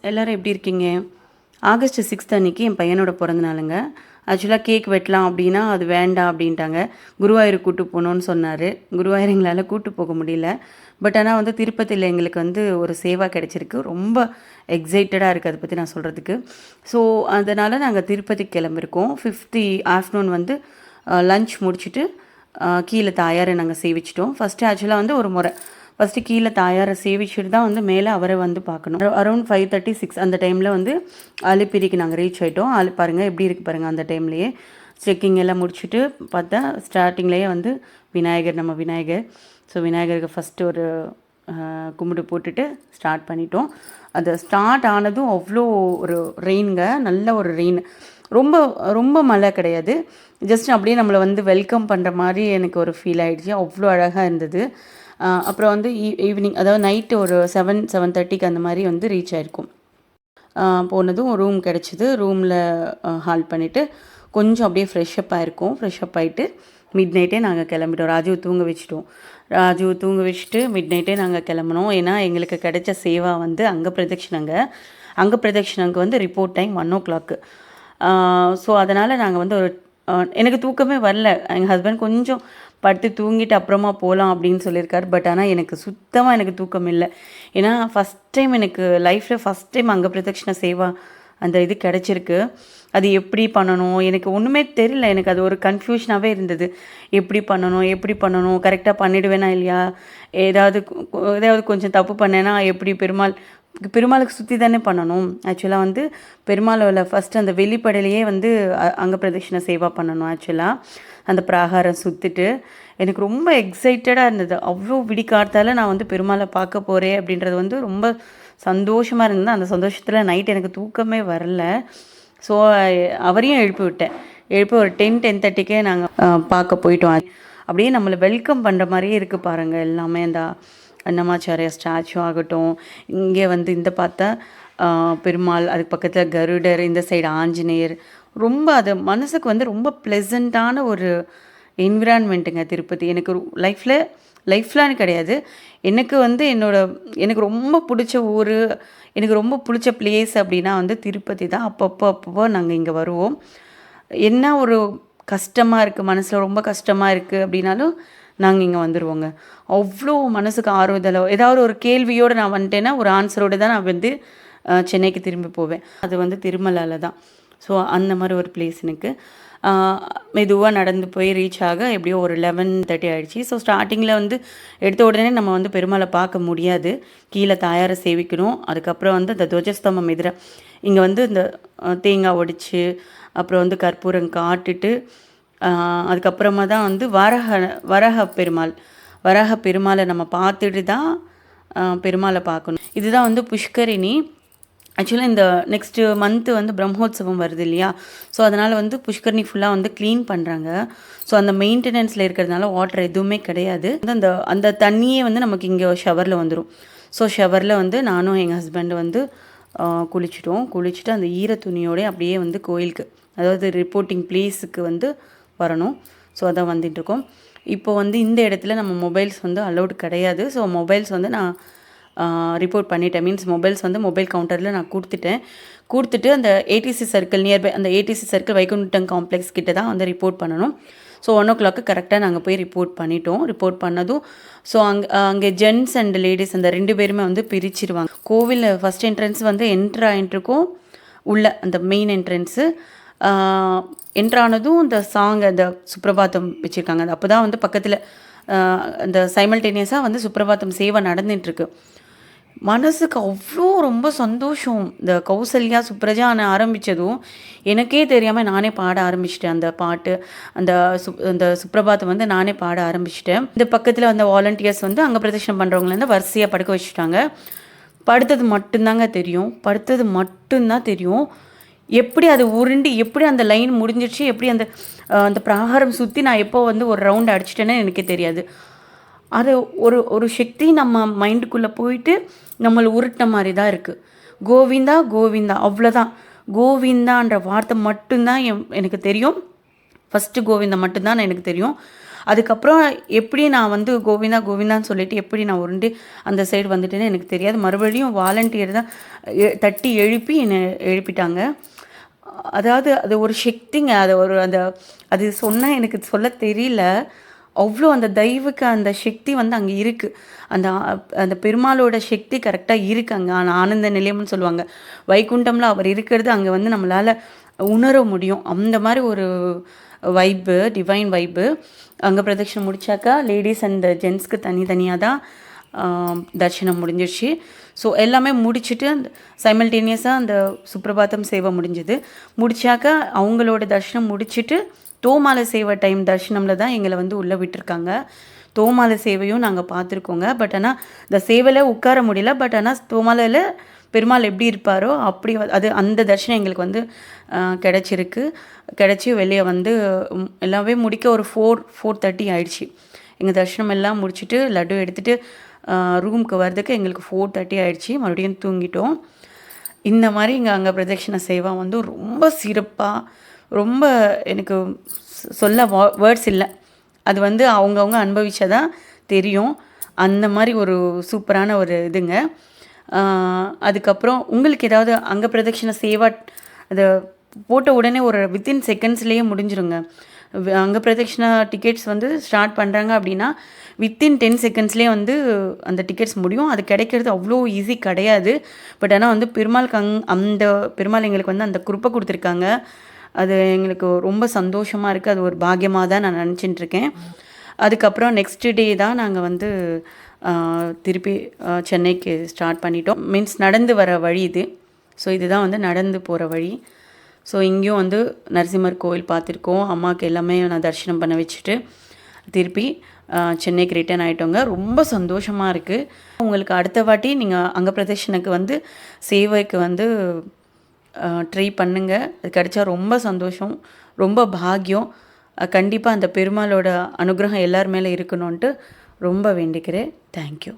எல்லோரும் எப்படி இருக்கீங்க? ஆகஸ்ட் 6 அன்னைக்கு என் பையனோட பிறந்த நாளுங்க. ஆக்சுவலாக கேக் வெட்டலாம் அப்படின்னா, அது வேண்டாம் அப்படின்ட்டாங்க. குருவாயூர் கூட்டு போகணுன்னு சொன்னார். குருவாயூர் எங்களால் கூட்டு போக முடியல. பட் ஆனால் வந்து திருப்பதியில் எங்களுக்கு வந்து ஒரு சேவா கிடைச்சிருக்கு. ரொம்ப எக்ஸைட்டடாக இருக்குது அதை பற்றி நான் சொல்கிறதுக்கு. ஸோ அதனால் நாங்கள் திருப்பதிக்கு கிளம்பிருக்கோம். 5th ஆஃப்டர்நூன் வந்து லன்ச் முடிச்சுட்டு கீழே தாயாரை நாங்கள் சேவிச்சிட்டோம். ஃபஸ்ட்டு ஆக்சுவலாக வந்து ஒரு முறை ஃபஸ்ட்டு கீழே தாயாரை சேவிச்சுட்டு தான் வந்து மேலே அவரை வந்து பார்க்கணும். அரௌண்ட் 5:36 அந்த டைமில் வந்து அலிப்பிரிக்கு நாங்கள் ரீச் ஆகிட்டோம். பாருங்கள் எப்படி இருக்குது பாருங்கள். அந்த டைம்லேயே செக்கிங் எல்லாம் முடிச்சுட்டு பார்த்தா ஸ்டார்டிங்லேயே வந்து நம்ம விநாயகர். ஸோ விநாயகருக்கு ஃபஸ்ட்டு ஒரு கும்பிடு போட்டுட்டு ஸ்டார்ட் பண்ணிட்டோம். அது ஸ்டார்ட் ஆனதும் அவ்வளோ ஒரு ரெயினுங்க, நல்ல ஒரு ரெயின். ரொம்ப ரொம்ப மழை கிடையாது, ஜஸ்ட் அப்படியே நம்மளை வந்து வெல்கம் பண்ணுற மாதிரி எனக்கு ஒரு ஃபீல் ஆகிடுச்சு. அவ்வளோ அழகாக இருந்தது. அப்புறம் வந்து ஈவினிங், அதாவது நைட்டு ஒரு 7:30 அந்த மாதிரி வந்து ரீச் ஆகிருக்கும். போனதும் ரூம் கிடச்சிது. ரூமில் ஹால் பண்ணிவிட்டு கொஞ்சம் அப்படியே ஃப்ரெஷ்அப் ஆகிருக்கோம். ஃப்ரெஷ்அப் ஆகிட்டு மிட் நைட்டே நாங்கள் கிளம்பிட்டோம். ராஜுவை தூங்க வச்சுட்டு மிட் நைட்டே நாங்கள் கிளம்பினோம். ஏன்னா எங்களுக்கு கிடைச்ச சேவா வந்து அங்கே பிரதட்சணங்க வந்து ரிப்போர்ட் டைம் 1 o'clock. ஸோ அதனால் நாங்கள் வந்து எனக்கு தூக்கமே வரல. எங்கள் ஹஸ்பண்ட் கொஞ்சம் படுத்து தூங்கிட்டு அப்புறமா போகலாம் அப்படின்னு சொல்லியிருக்காரு. பட் ஆனால் எனக்கு சுத்தமாக எனக்கு தூக்கம் இல்லை. ஏன்னா எனக்கு லைஃப்பில் ஃபஸ்ட் டைம் அங்கே பிரதட்சண சேவா அந்த இது கிடச்சிருக்கு. அது எப்படி பண்ணணும் எனக்கு ஒன்றுமே தெரியல. எனக்கு அது ஒரு கன்ஃபியூஷனாகவே இருந்தது. எப்படி பண்ணணும் கரெக்டாக பண்ணிவிடுவேனா இல்லையா, ஏதாவது கொஞ்சம் தப்பு பண்ணேன்னா எப்படி பெருமாளுக்கு சுற்றி தானே பண்ணணும். ஆக்சுவலாக வந்து பெருமாளோட ஃபஸ்ட்டு அந்த வெளிப்படையிலேயே வந்து அங்கே பிரதட்சண சேவா பண்ணணும். ஆக்சுவலாக அந்த பிராகாரம் சுற்றிட்டு எனக்கு ரொம்ப எக்ஸைட்டடாக இருந்தது. அவ்வளோ விடிக்காலத்தால் நான் வந்து பெருமாளை பார்க்க போகிறேன் அப்படின்றது வந்து ரொம்ப சந்தோஷமாக இருந்தது. அந்த சந்தோஷத்தில் நைட் எனக்கு தூக்கமே வரல. ஸோ அவரையும் எழுப்பி ஒரு 10:30 நாங்கள் பார்க்க போயிட்டோம். அப்படியே நம்மளை வெல்கம் பண்ணுற மாதிரியே இருக்குது பாருங்கள். எல்லாமே அந்த அன்னமாச்சாரியா ஸ்டாச்சு ஆகட்டும், இங்கே வந்து இந்த பார்த்தா பெருமாள், அதுக்கு பக்கத்தில் கருடர், இந்த சைடு ஆஞ்சநேயர். ரொம்ப அது மனசுக்கு வந்து ரொம்ப ப்ளசண்ட்டான ஒரு என்விரான்மெண்ட்டுங்க திருப்பதி. எனக்கு லைஃப்லான்னு கிடையாது, எனக்கு வந்து எனக்கு ரொம்ப பிடிச்ச ஊர், எனக்கு ரொம்ப பிடிச்ச பிளேஸ் அப்படின்னா வந்து திருப்பதி தான். அப்பப்போ நாங்கள் இங்கே வருவோம். என்ன ஒரு கஷ்டமாக இருக்குது, மனசில் ரொம்ப கஷ்டமாக இருக்குது அப்படின்னாலும் நாங்கள் இங்கே வந்துடுவோங்க. அவ்வளோ மனசுக்கு ஆறுதலோ, ஏதாவது ஒரு கேள்வியோடு நான் வந்துட்டேன்னா ஒரு ஆன்சரோடு தான் நான் வந்து சென்னைக்கு திரும்பி போவேன். அது வந்து திருமலாவில் தான். ஸோ அந்த மாதிரி ஒரு பிளேஸ் எனக்கு. மெதுவாக நடந்து போய் ரீச் ஆக எப்படியோ ஒரு 11:30 ஆகிடுச்சி. ஸோ ஸ்டார்டிங்கில் வந்து எடுத்த உடனே நம்ம வந்து பெருமாளை பார்க்க முடியாது. கீழே தாயாரை சேவிக்கணும். அதுக்கப்புறம் வந்து இந்த துவஜஸ்தம்பம் எதிர இங்கே வந்து இந்த தேங்காய் ஒடிச்சு அப்புறம் வந்து கற்பூரம் காட்டுட்டு அதுக்கப்புறமா தான் வந்து வராக பெருமாளை நம்ம பார்த்துட்டு தான் பெருமாளை பார்க்கணும். இதுதான் வந்து புஷ்கரிணி. ஆக்சுவலாக இந்த நெக்ஸ்ட்டு மந்த்து வந்து பிரம்மோத்சவம் வருது இல்லையா, ஸோ அதனால் வந்து புஷ்கரணி ஃபுல்லாக வந்து க்ளீன் பண்ணுறாங்க. ஸோ அந்த மெயின்டெனன்ஸில் இருக்கிறதுனால வாட்டர் எதுவுமே கிடையாது. அந்த தண்ணியே வந்து நமக்கு இங்கே ஷவரில் வந்துடும். ஸோ ஷவரில் வந்து நானும் எங்கள் ஹஸ்பண்டு வந்து குளிச்சுட்டு அந்த ஈர துணியோடய அப்படியே வந்து கோயிலுக்கு, அதாவது ரிப்போர்ட்டிங் பிளேஸுக்கு வந்து வரணும். ஸோ அதான் வந்துட்டுருக்கோம். இப்போ வந்து இந்த இடத்துல நம்ம மொபைல்ஸ் வந்து அலௌடு கிடையாது. ஸோ மொபைல்ஸ் வந்து நான் ரிப்போர்ட் பண்ணிட்டேன். மீன்ஸ் மொபைல்ஸ் வந்து மொபைல் கவுண்டரில் நான் கொடுத்துட்டு அந்த ஏடிசி சர்க்கிள் நியர்பை, அந்த ஏடிசி சர்க்கிள் வைகுண்டம் காம்ப்ளெக்ஸ் கிட்ட தான் வந்து ரிப்போர்ட் பண்ணணும். ஸோ 1 o'clock கரெக்டாக நாங்கள் போய் ரிப்போர்ட் பண்ணிட்டோம். ரிப்போர்ட் பண்ணதும் ஸோ அங்கே ஜென்ட்ஸ் அண்ட் லேடிஸ் அந்த 2 பேருமே வந்து பிரிச்சிருவாங்க. கோவிலில் ஃபஸ்ட் என்ட்ரன்ஸ் வந்து என்ட்ராயின்ட்ருக்கும் உள்ள அந்த மெயின் என்ட்ரன்ஸு. என்ட்ரானதும் இந்த அந்த சுப்ரபாதம் வச்சுருக்காங்க. அது அப்போ தான் வந்து பக்கத்தில் அந்த சைமல்டேனியஸாக வந்து சுப்ரபாதம் சேவை நடந்துகிட்ருக்கு. மனசுக்கு அவ்வளோ ரொம்ப சந்தோஷம். இந்த கௌசல்யா சுப்ரஜான ஆரம்பித்ததும் எனக்கே தெரியாமல் நானே பாட ஆரம்பிச்சிட்டேன். அந்த பாட்டு அந்த சுப்ரபாதம் வந்து நானே பாட ஆரம்பிச்சிட்டேன். இந்த பக்கத்தில் அந்த வாலண்டியர்ஸ் வந்து அங்கே பிரதட்சணம் பண்ணுறவங்களேருந்து வரிசையாக படுக்க வச்சுட்டாங்க. படுத்தது மட்டும்தான் தெரியும். எப்படி அது உருண்டு, எப்படி அந்த லைன் முடிஞ்சிடுச்சு, எப்படி அந்த பிராகாரம் சுற்றி நான் எப்போ வந்து ஒரு ரவுண்ட் அடிச்சிட்டேன்னு எனக்கே தெரியாது. அது ஒரு சக்தி நம்ம மைண்டுக்குள்ளே போயிட்டு நம்மளை உருட்டின மாதிரி தான் இருக்குது. கோவிந்தா அவ்வளோதான். கோவிந்தான்ற வார்த்தை மட்டும்தான் எனக்கு தெரியும். ஃபஸ்ட்டு கோவிந்தா மட்டும்தான் எனக்கு தெரியும். அதுக்கப்புறம் எப்படி நான் வந்து கோவிந்தா கோவிந்தான்னு சொல்லிட்டு எப்படி நான் உருண்டு அந்த சைடு வந்துட்டேன்னு எனக்கு தெரியாது. மறுபடியும் வாலண்டியர் தான் தட்டி எழுப்பி என்னை எழுப்பிட்டாங்க. அதாவது அது ஒரு சக்திங்க. அது ஒரு அது சொன்னால் எனக்கு சொல்ல தெரியல. அவ்வளோ அந்த தெய்வுக்கு அந்த சக்தி வந்து அங்கே இருக்குது. அந்த அந்த பெருமாளோட சக்தி கரெக்டாக இருக்குது அங்கே. ஆனந்த நிலையம்னு சொல்லுவாங்க. வைகுண்டம்ல அவர் இருக்கிறது அங்கே வந்து நம்மளால் உணர முடியும். அந்த மாதிரி ஒரு வைப்பு, டிவைன் வைப்பு. அங்கே பிரதட்சணம் முடித்தாக்கா லேடிஸ் அண்ட் ஜென்ஸ்க்கு தனித்தனியாக தான் தரிசனம் முடிஞ்சிடுச்சு. ஸோ எல்லாமே முடிச்சுட்டு அந்த சைமல்டேனியஸாக அந்த சுப்ரபாதம் சேவை முடிஞ்சுது. முடித்தாக்கா அவங்களோட தரிசனம் முடிச்சுட்டு தோமாலை சேவை டைம் தரிசனமில் தான் எங்களை வந்து உள்ளே விட்டுருக்காங்க. தோமாலை சேவையும் நாங்கள் பார்த்துருக்கோங்க. பட் ஆனால் இந்த சேவையில் உட்கார முடியல. பட் ஆனால் தோமாலையில் பெருமாள் எப்படி இருப்பாரோ அப்படி அது அந்த தரிசனம் எங்களுக்கு வந்து கிடச்சி வெளியே வந்து எல்லாமே முடிக்க ஒரு 4:30 ஆயிடுச்சு. எங்கள் தரிசனம் எல்லாம் முடிச்சுட்டு லட்டு எடுத்துகிட்டு ரூமுக்கு வர்றதுக்கு எங்களுக்கு 4:30 ஆயிடுச்சு. மறுபடியும் தூங்கிட்டோம். இந்த மாதிரி அங்கே பிரதட்சண சேவை வந்து ரொம்ப சிறப்பாக, ரொம்ப எனக்கு சொல்ல வேர்ட்ஸ் இல்லை. அது வந்து அவங்கவுங்க அனுபவிச்சதான் தெரியும். அந்த மாதிரி ஒரு சூப்பரான ஒரு இதுங்க. அதுக்கப்புறம் உங்களுக்கு ஏதாவது அங்கே பிரதட்சண சேவா அதை போட்ட உடனே ஒரு வித்தின் செகண்ட்ஸ்லேயே முடிஞ்சிருங்க. அங்கே பிரதட்சணா டிக்கெட்ஸ் வந்து ஸ்டார்ட் பண்ணுறாங்க அப்படின்னா வித்தின் 10 செகண்ட்ஸ்லேயே வந்து அந்த டிக்கெட்ஸ் முடியும். அது கிடைக்கிறது அவ்வளோ ஈஸி கிடையாது. பட் ஆனால் வந்து பெருமாளுக்கு அந்த பெருமாள் எங்களுக்கு வந்து அந்த குருப்பை கொடுத்துருக்காங்க. அது எங்களுக்கு ரொம்ப சந்தோஷமாக இருக்குது. அது ஒரு பாக்கியமாக தான் நான் நினச்சிட்டுருக்கேன். அதுக்கப்புறம் நெக்ஸ்ட் டே தான் நாங்கள் வந்து திருப்பி சென்னைக்கு ஸ்டார்ட் பண்ணிட்டோம். மீன்ஸ் நடந்து வர வழி இது. ஸோ இதுதான் வந்து நடந்து போகிற வழி. ஸோ இங்கேயும் வந்து நரசிம்மர் கோவில் பார்த்துருக்கோம். அம்மாவுக்கு எல்லாமே நான் தரிசனம் பண்ண வச்சுட்டு திருப்பி சென்னைக்கு ரிட்டர்ன் ஆகிட்டோங்க. ரொம்ப சந்தோஷமாக இருக்குது. உங்களுக்கு அடுத்த வாட்டி நீங்கள் அங்கே பிரதர்ஷனுக்கு வந்து சேவைக்கு வந்து ட்ரை பண்ணுங்கள். அது கிடைச்சா ரொம்ப சந்தோஷம், ரொம்ப பாக்கியம். கண்டிப்பாக அந்த பெருமாளோட அனுகிரகம் எல்லார் மேலே இருக்கணும்ன்ட்டு ரொம்ப வேண்டிக்கிறேன். தேங்க்யூ.